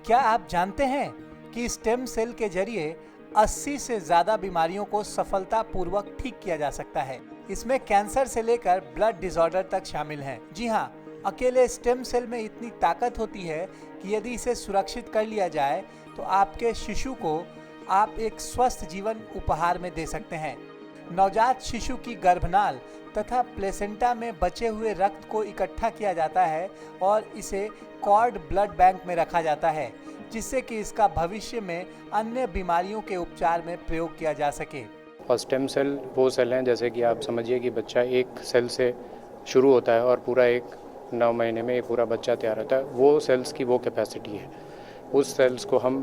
क्या आप जानते हैं कि स्टेम सेल के जरिए 80 से ज्यादा बीमारियों को सफलतापूर्वक ठीक किया जा सकता है। इसमें कैंसर से लेकर ब्लड डिसऑर्डर तक शामिल हैं। जी हाँ, अकेले स्टेम सेल में इतनी ताकत होती है कि यदि इसे सुरक्षित कर लिया जाए तो आपके शिशु को आप एक स्वस्थ जीवन उपहार में दे सकते हैं। नवजात शिशु की गर्भनाल तथा प्लेसेंटा में बचे हुए रक्त को इकट्ठा किया जाता है और इसे कॉर्ड ब्लड बैंक में रखा जाता है, जिससे कि इसका भविष्य में अन्य बीमारियों के उपचार में प्रयोग किया जा सके। और स्टेम सेल वो सेल हैं, जैसे कि आप समझिए कि बच्चा एक सेल से शुरू होता है और पूरा एक 9 महीने में एक पूरा बच्चा तैयार होता है। वो सेल्स की वो कैपेसिटी है। उस सेल्स को हम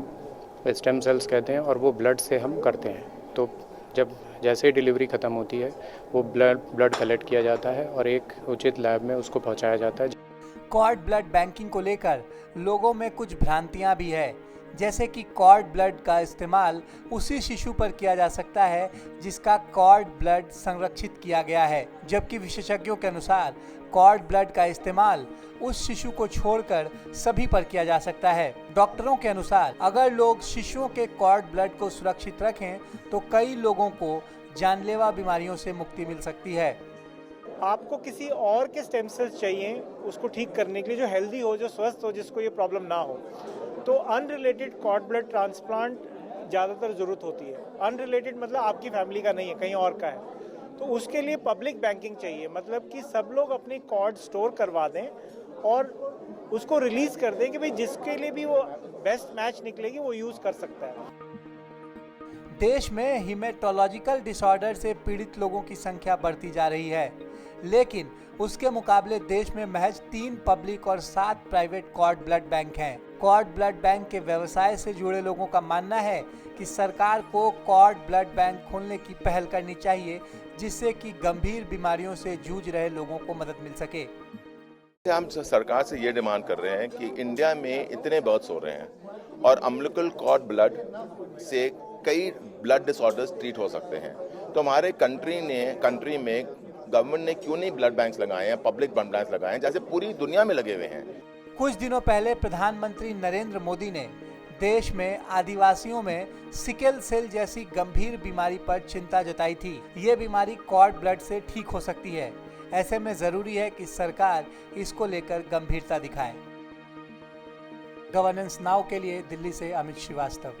स्टेम सेल्स कहते हैं और वो ब्लड से हम करते हैं। तो जब जैसे ही डिलीवरी ख़त्म होती है वो ब्लड कलेक्ट किया जाता है और एक उचित लैब में उसको पहुंचाया जाता है। कॉर्ड ब्लड बैंकिंग को लेकर लोगों में कुछ भ्रांतियां भी है, जैसे कि कॉर्ड ब्लड का इस्तेमाल उसी शिशु पर किया जा सकता है जिसका कॉर्ड ब्लड संरक्षित किया गया है, जबकि विशेषज्ञों के अनुसार कॉर्ड ब्लड का इस्तेमाल उस शिशु को छोड़कर सभी पर किया जा सकता है। डॉक्टरों के अनुसार अगर लोग शिशुओं के कॉर्ड ब्लड को सुरक्षित रखें तो कई लोगों को जानलेवा बीमारियों से मुक्ति मिल सकती है। आपको किसी और के स्टेम सेल्स चाहिए उसको ठीक करने के लिए, जो हेल्दी हो, जो स्वस्थ हो, जिसको ये प्रॉब्लम ना हो, तो अनरिलेटेड कॉर्ड ब्लड ट्रांसप्लांट ज़्यादातर ज़रूरत होती है। अनरिलेटेड मतलब आपकी फैमिली का नहीं है, कहीं और का है, तो उसके लिए पब्लिक बैंकिंग चाहिए। मतलब कि सब लोग अपनी कॉर्ड स्टोर करवा दें और उसको रिलीज़ कर दें कि भाई जिसके लिए भी वो बेस्ट मैच निकलेगी वो यूज़ कर सकता है। देश में हीमेटोलॉजिकल डिसऑर्डर से पीड़ित लोगों की संख्या बढ़ती जा रही है, लेकिन उसके मुकाबले देश में महज 3 पब्लिक और 7 प्राइवेट कॉर्ड ब्लड बैंक हैं। कॉर्ड ब्लड बैंक के व्यवसाय से जुड़े लोगों का मानना है कि सरकार को कॉर्ड ब्लड बैंक खोलने की पहल करनी चाहिए, जिससे कि गंभीर बीमारियों से जूझ रहे लोगों को मदद मिल सके। हम सरकार से ये डिमांड कर रहे हैं कि इंडिया में इतने बर्थ्स हो रहे हैं और अम्बिलिकल कॉर्ड ब्लड से कई ब्लड डिसऑर्डर्स ट्रीट हो सकते हैं, तो हमारे कंट्री में गवर्नमेंट ने क्यों नहीं ब्लड बैंक्स लगाए हैं, पब्लिक ब्लड बैंक्स लगाए हैं, जैसे पूरी दुनिया में लगे हुए हैं। कुछ दिनों पहले प्रधानमंत्री नरेंद्र मोदी ने देश में आदिवासियों में सिकल सेल जैसी गंभीर बीमारी पर चिंता जताई थी। ये बीमारी कॉर्ड ब्लड से ठीक हो सकती है। ऐसे में जरूरी है कि सरकार इसको लेकर गंभीरता दिखाए। गवर्नेंस नाउ के लिए दिल्ली से अमित श्रीवास्तव।